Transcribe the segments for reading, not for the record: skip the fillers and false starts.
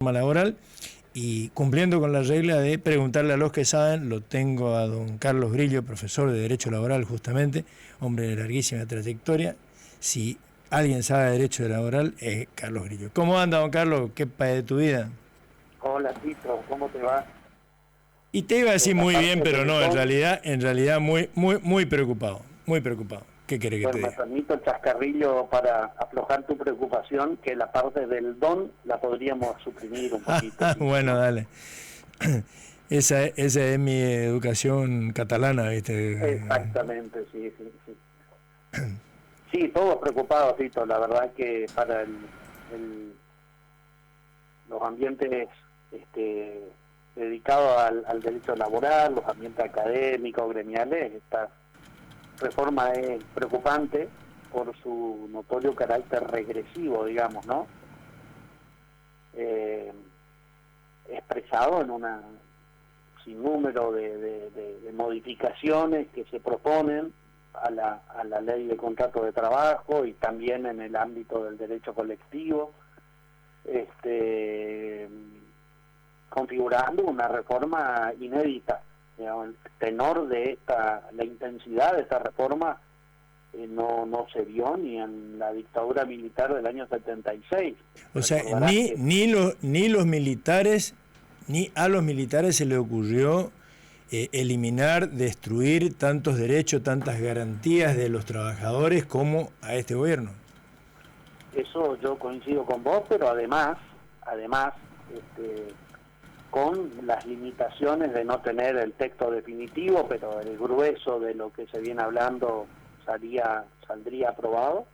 laboral y cumpliendo con la regla de preguntarle a los que saben. Lo tengo a don Carlos Grillo, profesor de Derecho Laboral justamente, hombre de larguísima trayectoria. Si alguien sabe de Derecho Laboral es Carlos Grillo. ¿Cómo anda, don Carlos? ¿Qué pa' de tu vida? Hola, Tito, ¿cómo te va? Y te iba a decir muy bien, pero no, en Don, realidad muy preocupado, muy preocupado. ¿Qué querés que te bueno, me diga? permito el chascarrillo para aflojar tu preocupación, que la parte del don la podríamos suprimir un poquito, Tito, Bueno, ¿no? dale. Esa es mi educación catalana, ¿viste? Exactamente, sí, sí, sí. Sí, todos preocupados, Tito, la verdad que para los ambientes dedicados al derecho laboral, los ambientes académicos, gremiales, esta reforma es preocupante por su notorio carácter regresivo, digamos, ¿no? Expresado en una sinnúmero de modificaciones que se proponen a la ley de contrato de trabajo y también en el ámbito del derecho colectivo, configurando una reforma inédita. Digamos, el tenor de la intensidad de esta reforma no se vio ni en la dictadura militar del año 76. O sea, Recordarás que ni los militares, ni a los militares se les ocurrió eliminar, destruir tantos derechos, tantas garantías de los trabajadores como a este gobierno. eso yo coincido con vos, pero además, con las limitaciones de no tener el texto definitivo, pero el grueso de lo que se viene hablando saldría aprobado.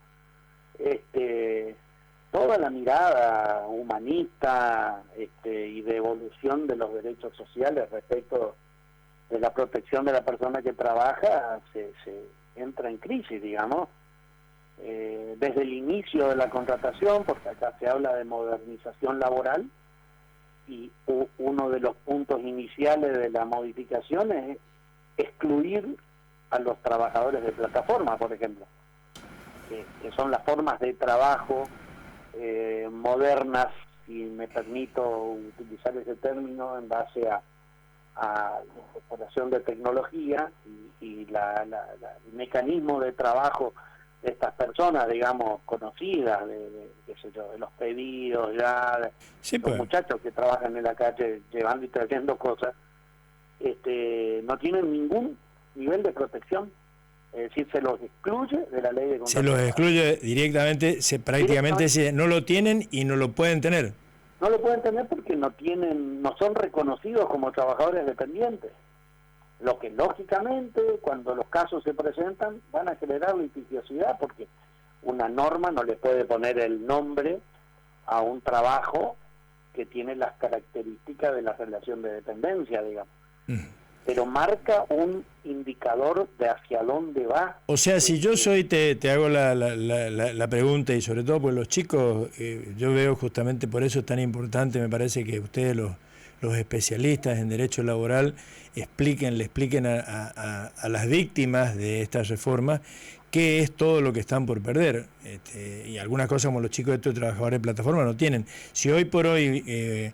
Toda la mirada humanista y de evolución de los derechos sociales respecto de la protección de la persona que trabaja se entra en crisis, digamos, desde el inicio de la contratación, porque acá se habla de modernización laboral, y uno de los puntos iniciales de la modificación es excluir a los trabajadores de plataforma, por ejemplo, que son las formas de trabajo modernas, si me permito utilizar ese término, en base a la incorporación de tecnología y el mecanismo de trabajo de estas personas, digamos, conocidas, qué sé yo, de los pedidos ya, Sí, los pues. muchachos que trabajan en la calle llevando y trayendo cosas, no tienen ningún nivel de protección. Es decir, se los excluye de la ley de Se contrato los de trabajo. excluye directamente, prácticamente no lo tienen y no lo pueden tener. No lo pueden tener porque no son reconocidos como trabajadores dependientes. Lo que lógicamente, cuando los casos se presentan, van a generar litigiosidad, porque una norma no le puede poner el nombre a un trabajo que tiene las características de la relación de dependencia, digamos. Pero marca un indicador de hacia dónde va. O sea, si yo te hago la pregunta, y sobre todo porque los chicos, yo veo justamente por eso es tan importante, me parece que ustedes los especialistas en derecho laboral le expliquen a las víctimas de esta reforma qué es todo lo que están por perder. Y algunas cosas como los chicos de estos trabajadores de plataforma no tienen. Si hoy por hoy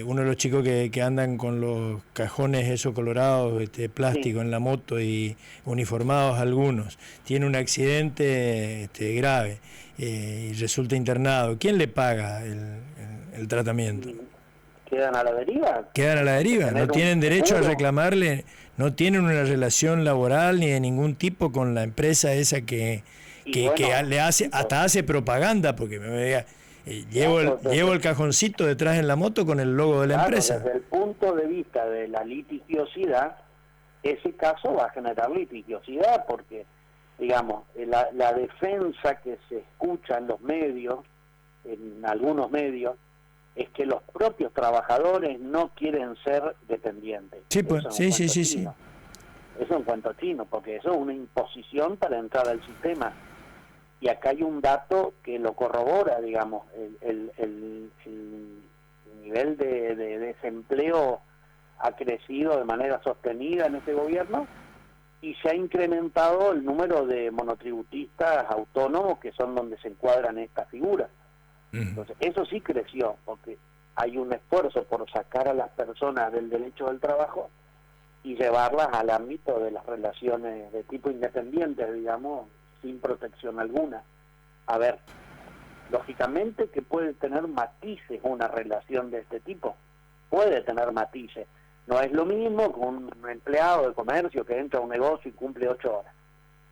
uno de los chicos que andan con los cajones esos colorados, plástico en la moto y uniformados algunos, tiene un accidente grave y resulta internado, ¿quién le paga el tratamiento? ¿Quedan a la deriva? Quedan a la deriva, no tienen derecho a reclamarle, no tienen una relación laboral ni de ningún tipo con la empresa esa que le hace, hasta hace propaganda, porque me vea. Llevo el cajoncito detrás en la moto con el logo de la empresa. Desde el punto de vista de la litigiosidad, ese caso va a generar litigiosidad, porque, digamos, la defensa que se escucha en los medios, en algunos medios, es que los propios trabajadores no quieren ser dependientes. Sí, pues, sí. Eso es un cuento chino, porque eso es una imposición para entrar al sistema. Y acá hay un dato que lo corrobora, digamos, el nivel de desempleo ha crecido de manera sostenida en este gobierno y se ha incrementado el número de monotributistas autónomos, que son donde se encuadran estas figuras. Entonces, eso sí creció, porque hay un esfuerzo por sacar a las personas del derecho del trabajo y llevarlas al ámbito de las relaciones de tipo independiente, digamos, sin protección alguna. A ver, lógicamente que puede tener matices una relación de este tipo, puede tener matices. No es lo mismo con un empleado de comercio que entra a un negocio y cumple 8 horas.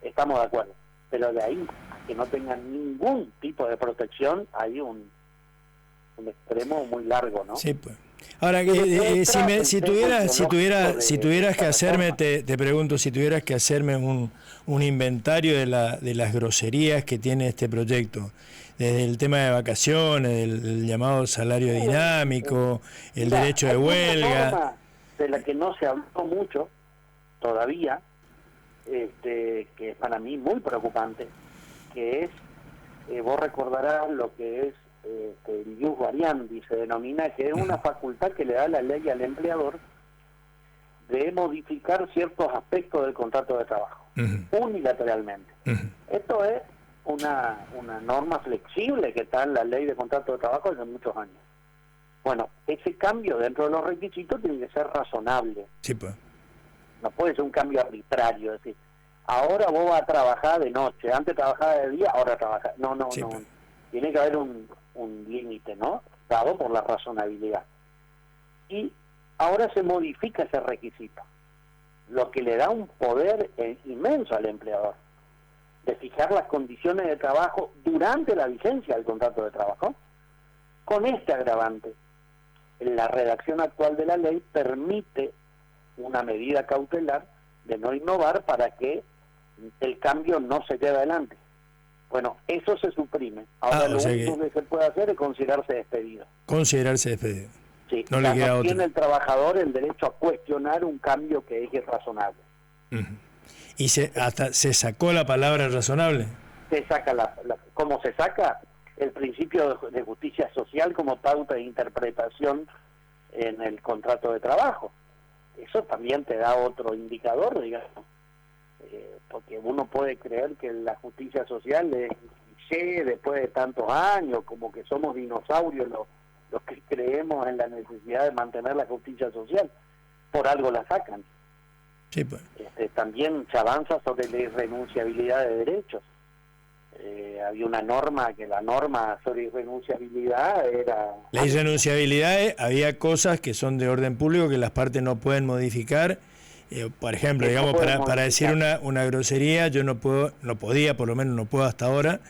Estamos de acuerdo. Pero de ahí a que no tengan ningún tipo de protección, hay un extremo muy largo, ¿no? Sí, pues. Ahora, si tuvieras que hacerme, te pregunto, si tuvieras que hacerme un inventario de las groserías que tiene este proyecto, desde el tema de vacaciones, el llamado salario dinámico, el derecho de huelga. Hay una norma de la que no se habló mucho todavía, que es para mí muy preocupante, que es, vos recordarás lo que es el ius variandi, se denomina, que es una facultad que le da la ley al empleador de modificar ciertos aspectos del contrato de trabajo, unilateralmente. Esto es una norma flexible que está en la ley de contrato de trabajo desde muchos años. Bueno, ese cambio dentro de los requisitos tiene que ser razonable. Sí, pues. No puede ser un cambio arbitrario, es decir, ahora vos vas a trabajar de noche, antes trabajaba de día, ahora trabajas. No, Sí, no. pues. Tiene que haber un límite, ¿no? Dado por la razonabilidad. Y ahora se modifica ese requisito, lo que le da un poder inmenso al empleador de fijar las condiciones de trabajo durante la vigencia del contrato de trabajo, con este agravante. La redacción actual de la ley permite una medida cautelar de no innovar para que el cambio no se lleve adelante. Bueno, eso se suprime. Ahora lo único que se puede hacer es considerarse despedido. Considerarse despedido. Sí, no le queda otro. Tiene el trabajador el derecho a cuestionar un cambio que es irrazonable. ¿Y hasta se sacó la palabra razonable? Se saca ¿cómo se saca? El principio de justicia social como pauta de interpretación en el contrato de trabajo. Eso también te da otro indicador, digamos. Porque uno puede creer que la justicia social es cliché después de tantos años, como que somos dinosaurios los que creemos en la necesidad de mantener la justicia social. Por algo la sacan. Sí, pues. También se avanza sobre la irrenunciabilidad de derechos. Había una norma, que la norma sobre irrenunciabilidad era... La irrenunciabilidad, había cosas que son de orden público que las partes no pueden modificar. Por ejemplo, digamos, para decir una grosería, yo no podía, por lo menos no puedo hasta ahora,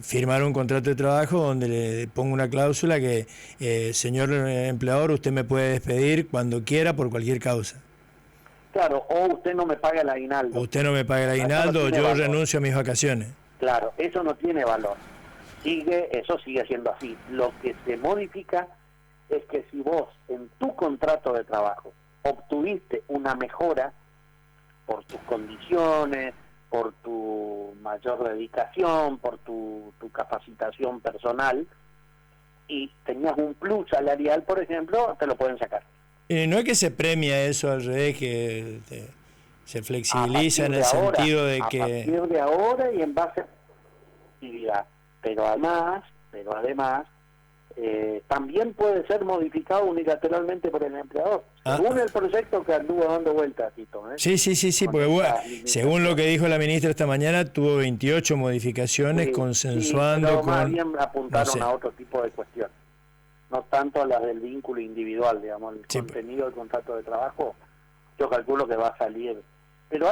firmar un contrato de trabajo donde le pongo una cláusula que, señor empleador, usted me puede despedir cuando quiera por cualquier causa. Claro, o usted no me paga el aguinaldo. Usted no me paga el aguinaldo, yo renuncio a mis vacaciones. Claro, eso no tiene valor. Eso sigue siendo así. Lo que se modifica es que si vos en tu contrato de trabajo obtuviste una mejora por tus condiciones, por tu mayor dedicación, por tu capacitación personal, y tenías un plus salarial, por ejemplo, te lo pueden sacar. No es que se premia eso al revés, que se flexibiliza en el sentido de que... A partir de ahora y en base a la actividad. Pero además, también puede ser modificado unilateralmente por el empleador, según el proyecto que anduvo dando vueltas, Tito. Sí, porque según lo que dijo la ministra esta mañana, tuvo 28 modificaciones consensuando pero con... más bien apuntaron a otro tipo de cuestiones, no tanto a las del vínculo individual, digamos, el contenido del contrato de trabajo, yo calculo que va a salir. Pero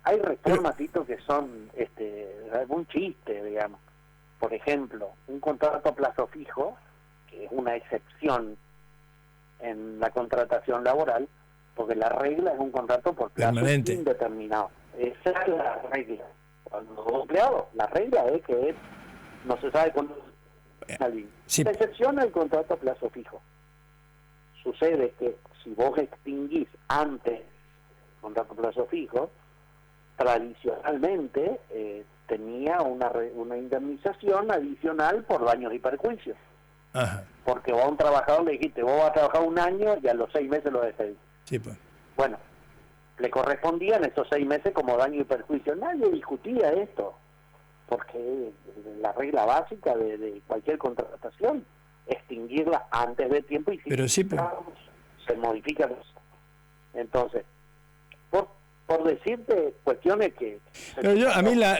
hay reformas, Tito, que son un chiste, digamos. Por ejemplo, un contrato a plazo fijo, que es una excepción en la contratación laboral, porque la regla es un contrato por plazo permanente, indeterminado. Esa es la regla. Cuando los empleados, la regla es que no se sabe cuándo salir. Se excepciona el contrato a plazo fijo. Sucede que si vos extinguís antes el contrato a plazo fijo, tradicionalmente tenía una indemnización adicional por daños y perjuicios. Ajá. Porque vos a un trabajador le dijiste, vos vas a trabajar un año y a los 6 meses lo despedís. Sí, pues. Bueno, le correspondían esos 6 meses como daño y perjuicio. Nadie discutía esto, porque es la regla básica de cualquier contratación. extinguirla antes de tiempo y si pero sí, se modifica. Entonces, por decirte cuestiones que... Pero yo, a mí la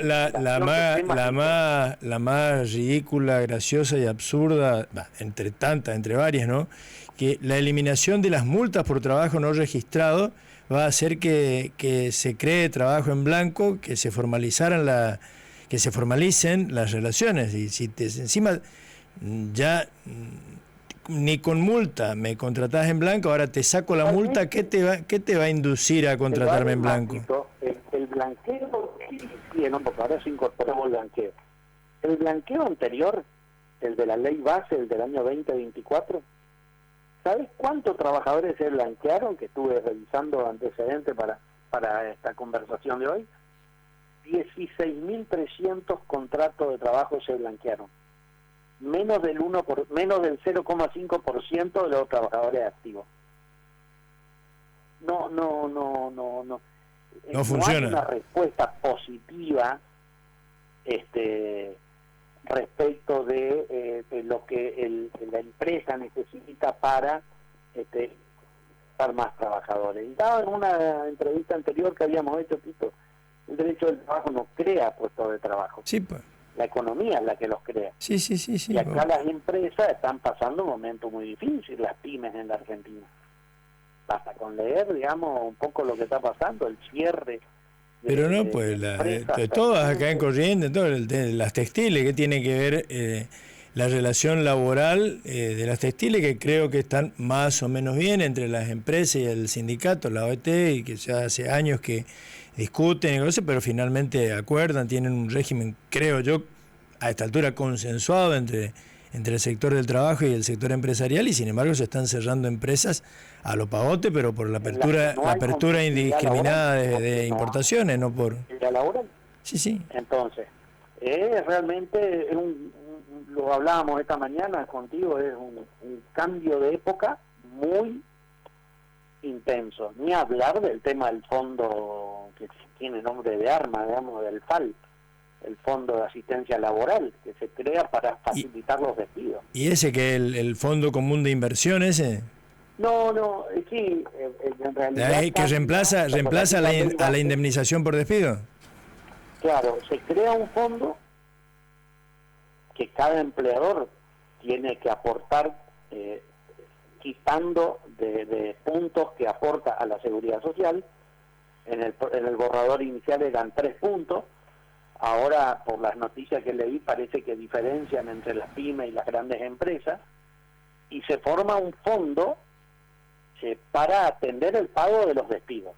más ridícula, graciosa y absurda, entre tantas, entre varias, ¿no? Que la eliminación de las multas por trabajo no registrado va a hacer que se cree trabajo en blanco, que se formalicen las relaciones. Y si encima ya ni con multa me contratás en blanco, ahora te saco la multa, ¿qué te va a inducir a contratarme en blanco? El blanqueo, sí, no, porque ahora se incorporó el blanqueo. El blanqueo anterior, el de la ley base, el del año 2024, ¿sabes cuántos trabajadores se blanquearon? Que estuve revisando antecedentes para esta conversación de hoy. 16.300 contratos de trabajo se blanquearon. Menos del 0,5% de los trabajadores activos. No funciona. Hay una respuesta positiva respecto de lo que la empresa necesita para dar más trabajadores. Y dado en una entrevista anterior que habíamos hecho, Tito, el derecho del trabajo no crea puestos de trabajo. Sí, pues. La economía es la que los crea. Sí. Y acá las empresas están pasando un momento muy difícil, las pymes en la Argentina. Basta con leer, digamos, un poco lo que está pasando, el cierre. Pero no, pues, todas acá en Corrientes, las textiles, que tiene que ver la relación laboral de las textiles, que creo que están más o menos bien entre las empresas y el sindicato, la OET, y que ya hace años que discuten y cosas, pero finalmente acuerdan, tienen un régimen, creo yo, a esta altura consensuado entre el sector del trabajo y el sector empresarial, y sin embargo se están cerrando empresas a lo pavote, pero por la apertura indiscriminada de importaciones, no por... ¿La laboral? Sí. Entonces, realmente, lo hablábamos esta mañana contigo, es un cambio de época muy intenso. Ni hablar del tema del fondo que tiene nombre de arma, digamos, del FAL, el Fondo de Asistencia Laboral, que se crea para facilitar los despidos. ¿Y ese que el Fondo Común de Inversiones? No, sí, en realidad... ¿Que reemplaza a la indemnización por despido? Claro, se crea un fondo que cada empleador tiene que aportar, quitando de puntos que aporta a la Seguridad Social. En el borrador inicial eran 3 puntos. Ahora, por las noticias que leí, parece que diferencian entre las pymes y las grandes empresas, y se forma un fondo para atender el pago de los despidos.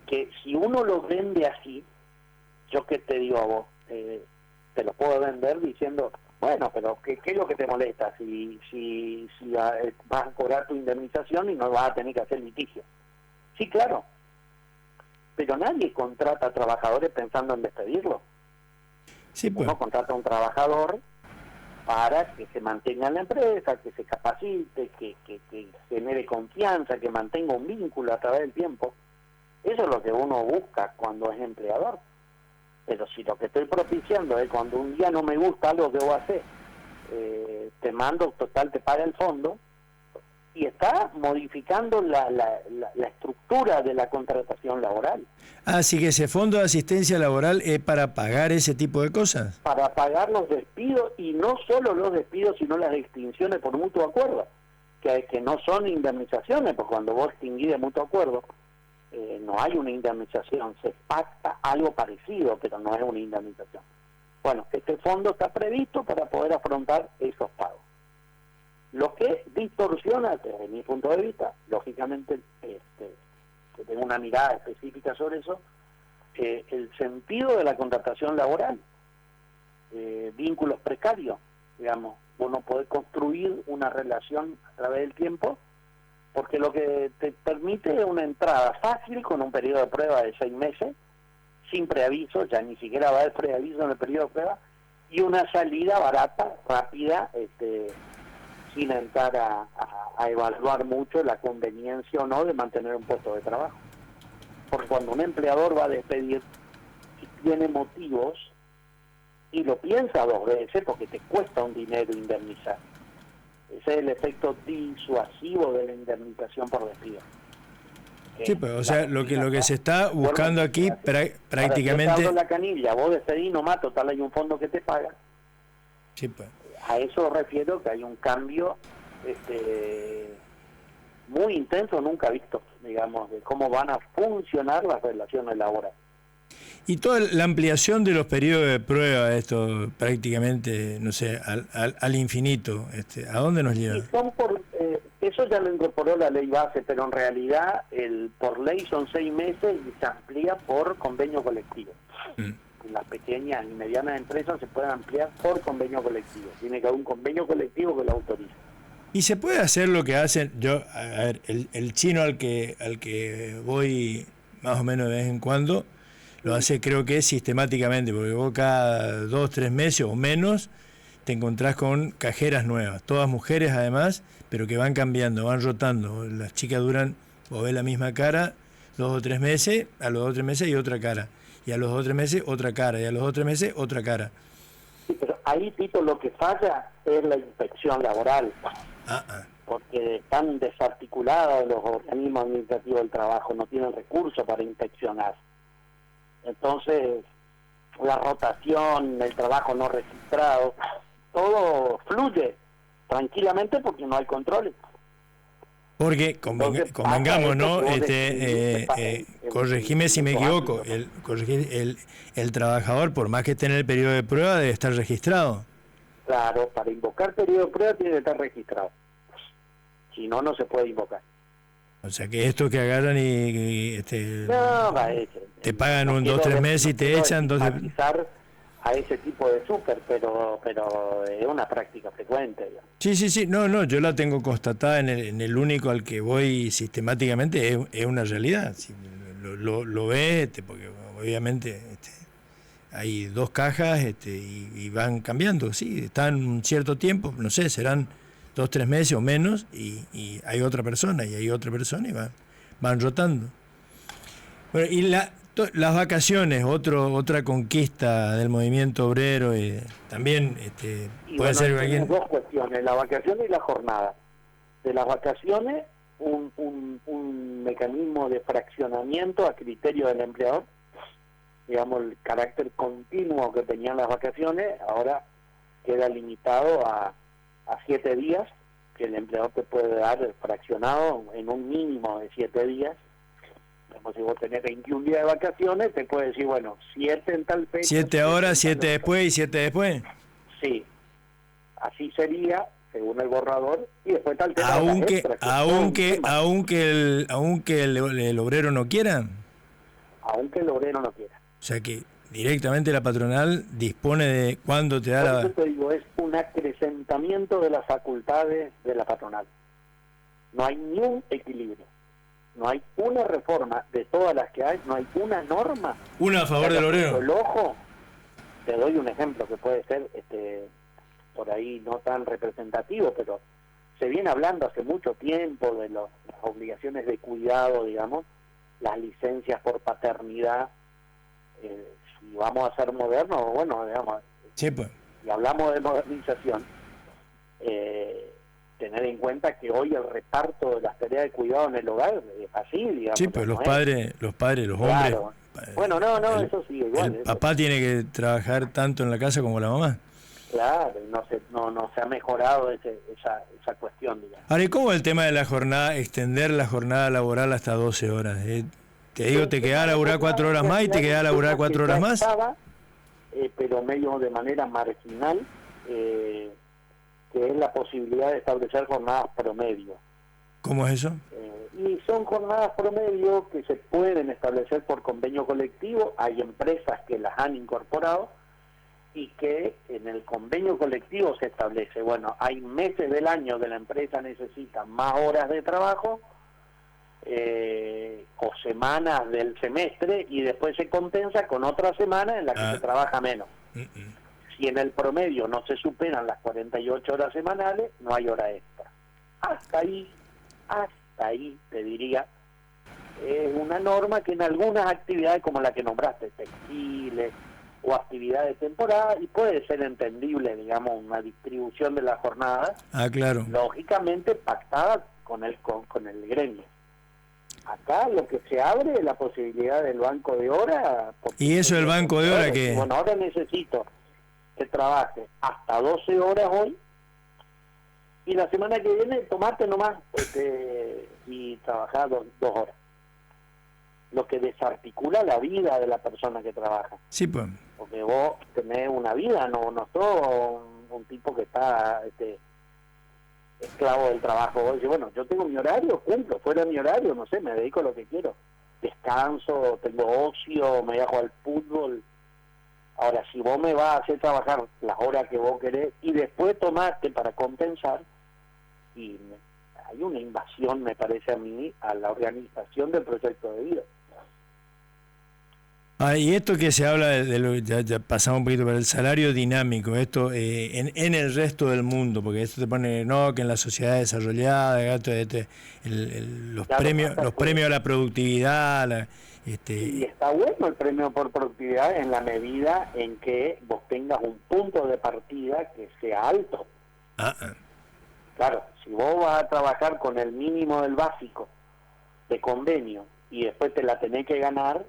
Que si uno lo vende así, yo que te digo a vos, te lo puedo vender diciendo, bueno, pero ¿qué es lo que te molesta? Si vas a cobrar tu indemnización y no vas a tener que hacer litigio. Sí, claro. Pero nadie contrata a trabajadores pensando en despedirlo. Sí, pues. Uno contrata a un trabajador para que se mantenga en la empresa, que se capacite, que genere confianza, que mantenga un vínculo a través del tiempo. Eso es lo que uno busca cuando es empleador. Pero si lo que estoy propiciando es cuando un día no me gusta algo que vos haces, te mando, total, te paga el fondo, y está modificando la estructura de la contratación laboral. Así que ese fondo de asistencia laboral es para pagar ese tipo de cosas. Para pagar los despidos, y no solo los despidos, sino las extinciones por mutuo acuerdo, que no son indemnizaciones, porque cuando vos extinguís de mutuo acuerdo, no hay una indemnización, se pacta algo parecido, pero no es una indemnización. Bueno, este fondo está previsto para poder afrontar esos pagos. Lo que distorsiona, desde mi punto de vista, lógicamente, que tengo una mirada específica sobre eso, el sentido de la contratación laboral, vínculos precarios, digamos, vos no podés construir una relación a través del tiempo, porque lo que te permite es una entrada fácil con un periodo de prueba de 6 meses, sin preaviso, ya ni siquiera va a haber preaviso en el periodo de prueba, y una salida barata, rápida, sin entrar a evaluar mucho la conveniencia o no de mantener un puesto de trabajo. Porque cuando un empleador va a despedir y tiene motivos, y lo piensa dos veces porque te cuesta un dinero indemnizar. Ese es el efecto disuasivo de la indemnización por despido. Sí, pues, o sea, lo que se está buscando aquí prácticamente... Ahora, yo te abro la canilla, vos despedís nomás, total hay un fondo que te paga. Sí, pues. A eso refiero que hay un cambio muy intenso, nunca visto, digamos, de cómo van a funcionar las relaciones laborales. Y toda la ampliación de los periodos de prueba, esto prácticamente, no sé, al infinito, ¿a dónde nos lleva? Y son eso ya lo incorporó la ley base, pero en realidad por ley son 6 meses y se amplía por convenio colectivo. Las pequeñas y medianas empresas se pueden ampliar por convenio colectivo. Tiene que haber un convenio colectivo que lo autorice. Y se puede hacer lo que hacen, a ver, el chino al que voy más o menos de vez en cuando, lo hace creo que sistemáticamente, porque vos cada 2, 3 meses o menos te encontrás con cajeras nuevas, todas mujeres además, pero que van cambiando, van rotando. Las chicas duran, vos ves la misma cara 2 o 3 meses, a los 2 o 3 meses hay otra cara, y a los 2 o 3 meses otra cara, y a los 2 o 3 meses otra cara. Sí, pero ahí, Tito, lo que falla es la inspección laboral. Porque están desarticulados los organismos administrativos del trabajo, no tienen recursos para inspeccionar. Entonces, la rotación, el trabajo no registrado, todo fluye tranquilamente porque no hay controles. Porque convengamos, ¿no? Corregime si me equivoco, el trabajador, por más que esté en el periodo de prueba, debe estar registrado. Claro, para invocar periodo de prueba tiene que estar registrado. Si no, no se puede invocar. O sea que esto que agarran te pagan no 2 o 3 meses y te echan... a ese tipo de súper, pero es una práctica frecuente. Digamos. Sí, no, yo la tengo constatada en el único al que voy sistemáticamente, es una realidad. Sí, lo ves, porque obviamente hay 2 cajas y van cambiando, sí, están un cierto tiempo, no sé, serán 2 o 3 meses o menos, y hay otra persona, y y van rotando. Bueno, y las vacaciones, otra conquista del movimiento obrero, también puede ser alguien... 2 cuestiones, la vacación y la jornada. De las vacaciones, un mecanismo de fraccionamiento a criterio del empleador, digamos, el carácter continuo que tenían las vacaciones, ahora queda limitado a 7 días, que el empleador te puede dar fraccionado en un mínimo de 7 días. Como si vos tenés 21 días de vacaciones, te puede decir, bueno, 7 en tal fecha. 7 ahora, 7 después y 7 después. Sí, así sería, según el borrador, y después tal tema. Aunque el obrero no quiera. Aunque el obrero no quiera. O sea que directamente la patronal dispone de cuándo te da la... Por eso te digo, es un acrecentamiento de las facultades de la patronal. No hay ni un equilibrio. No hay una reforma de todas las que hay, no hay una norma. Una a favor del obrero. El ojo, te doy un ejemplo que puede ser por ahí no tan representativo, pero se viene hablando hace mucho tiempo de las obligaciones de cuidado, digamos, las licencias por paternidad. Si vamos a ser modernos, bueno, digamos, sí, pues. Y hablamos de modernización, tener en cuenta que hoy el reparto de las tareas de cuidado en el hogar es así, digamos. Sí, pues los padres, los hombres. Claro. Bueno, eso sí, igual. El papá tiene que trabajar tanto en la casa como la mamá. Claro, no se ha mejorado esa cuestión, digamos. Ahora, ¿y cómo el tema de la jornada, extender la jornada laboral hasta 12 horas? Te digo, te queda a laburar 4 horas más y te queda a laburar 4 horas más. Pero medio de manera marginal, que es la posibilidad de establecer jornadas promedio. ¿Cómo es eso? Y son jornadas promedio que se pueden establecer por convenio colectivo. Hay empresas que las han incorporado y que en el convenio colectivo se establece, bueno, hay meses del año que la empresa necesita más horas de trabajo o semanas del semestre, y después se compensa con otra semana en la que se trabaja menos. Si en el promedio no se superan las 48 horas semanales, no hay hora extra. Hasta ahí te diría, es una norma que en algunas actividades como la que nombraste, textiles, o actividad de temporada, y puede ser entendible, digamos, una distribución de la jornada, claro, lógicamente pactada con el gremio. Acá lo que se abre es la posibilidad del banco de hora. Y eso del banco de hora que... Bueno, ahora necesito que trabaje hasta 12 horas hoy, y la semana que viene tomate nomás y trabajar 2 horas. Lo que desarticula la vida de la persona que trabaja. Sí, pues. Porque vos tenés una vida, no sos un tipo que está esclavo del trabajo. Vos decís, bueno, yo tengo mi horario, cumplo, fuera de mi horario, no sé, me dedico a lo que quiero. Descanso, tengo ocio, me viajo al fútbol. Ahora, si vos me vas a hacer trabajar las horas que vos querés y después tomaste para compensar, y hay una invasión, me parece a mí, a la organización del proyecto de vida. Y esto que se habla ya pasamos un poquito para el salario dinámico, esto en el resto del mundo, porque esto te pone, no, que en la sociedad desarrollada, los premios a la productividad, Y está bueno el premio por productividad en la medida en que vos tengas un punto de partida que sea alto. Claro, si vos vas a trabajar con el mínimo del básico de convenio y después te la tenés que ganar,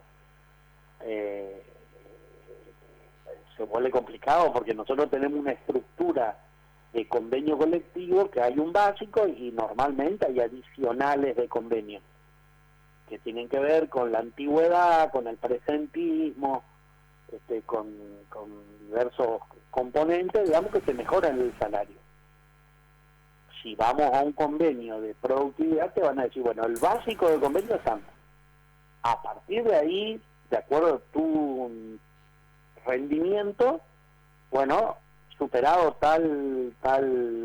se vuelve complicado, porque nosotros tenemos una estructura de convenio colectivo que hay un básico y normalmente hay adicionales de convenio que tienen que ver con la antigüedad, con el presentismo, con diversos componentes, digamos, que te mejoran el salario. Si vamos a un convenio de productividad, te van a decir, bueno, el básico del convenio es tanto. A partir de ahí, de acuerdo a tu rendimiento, bueno, superado tal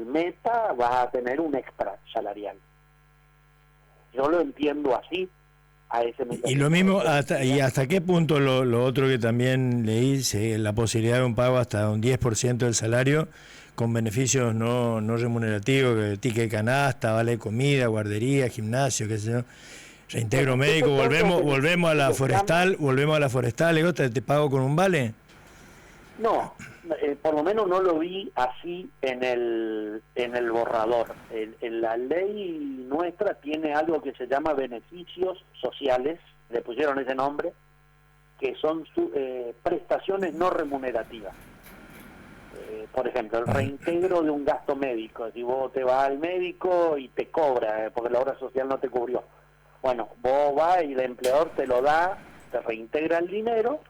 meta, vas a tener un extra salarial. Yo lo entiendo así, a ese mecanismo. Y lo mismo, ¿hasta qué punto lo otro que también leí, la posibilidad de un pago hasta un 10% del salario, con beneficios no remunerativos, que ticket canasta, vale de comida, guardería, gimnasio, qué sé yo, reintegro médico, volvemos a la forestal, digo, te pago con un vale? No, por lo menos no lo vi así en el borrador. La ley nuestra tiene algo que se llama beneficios sociales, le pusieron ese nombre, que son prestaciones no remunerativas. Por ejemplo, el reintegro de un gasto médico. Si vos te vas al médico y te cobra, porque la obra social no te cubrió. Bueno, vos vas y el empleador te lo da, te reintegra el dinero,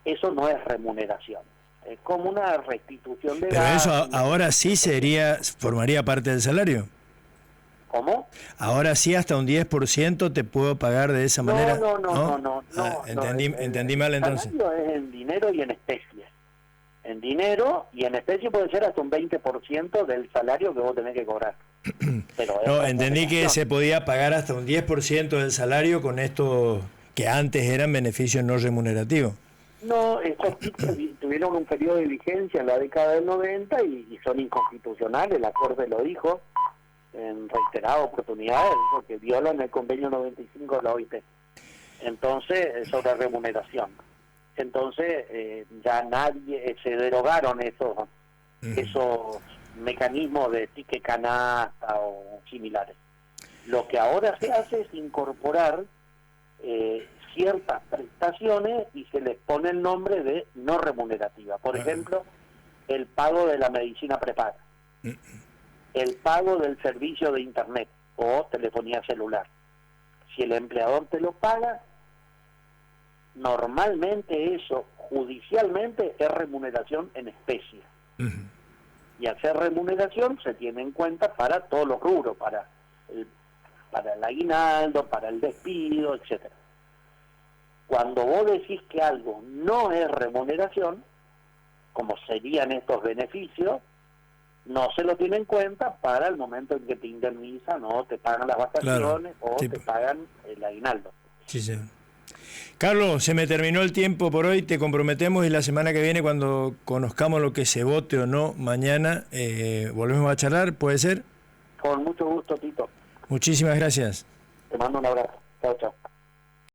eso no es remuneración. Es como una restitución de gastos. Pero eso ahora sí formaría parte del salario. ¿Cómo? Ahora sí, hasta un 10% te puedo pagar de esa manera. No. Entendí mal entonces. El salario es en dinero y en especie. En dinero y en especie puede ser hasta un 20% del salario que vos tenés que cobrar. Pero no, entendí que se podía pagar hasta un 10% del salario con esto que antes eran beneficios no remunerativos. No, estos tuvieron un periodo de vigencia en la década del 90 y son inconstitucionales, la Corte lo dijo en reiteradas oportunidades, dijo que violan el convenio 95 de la OIT. Entonces, sobre remuneración. Entonces, ya se derogaron esos mecanismos de ticket canasta o similares. Lo que ahora se hace es incorporar ciertas prestaciones y se les pone el nombre de no remunerativa. Por ejemplo, el pago de la medicina prepaga, el pago del servicio de internet o telefonía celular. Si el empleador te lo paga, normalmente eso judicialmente es remuneración en especie. Y al ser remuneración se tiene en cuenta para todos los rubros, para el aguinaldo, para el despido, etcétera. Cuando vos decís que algo no es remuneración, como serían estos beneficios, no se lo tiene en cuenta para el momento en que te indemnizan o te pagan las vacaciones, claro, o te pagan el aguinaldo. Sí, sí. Carlos, se me terminó el tiempo por hoy, te comprometemos y la semana que viene, cuando conozcamos lo que se vote o no mañana, volvemos a charlar, ¿puede ser? Con mucho gusto, Tito. Muchísimas gracias. Te mando un abrazo. Chao, chao.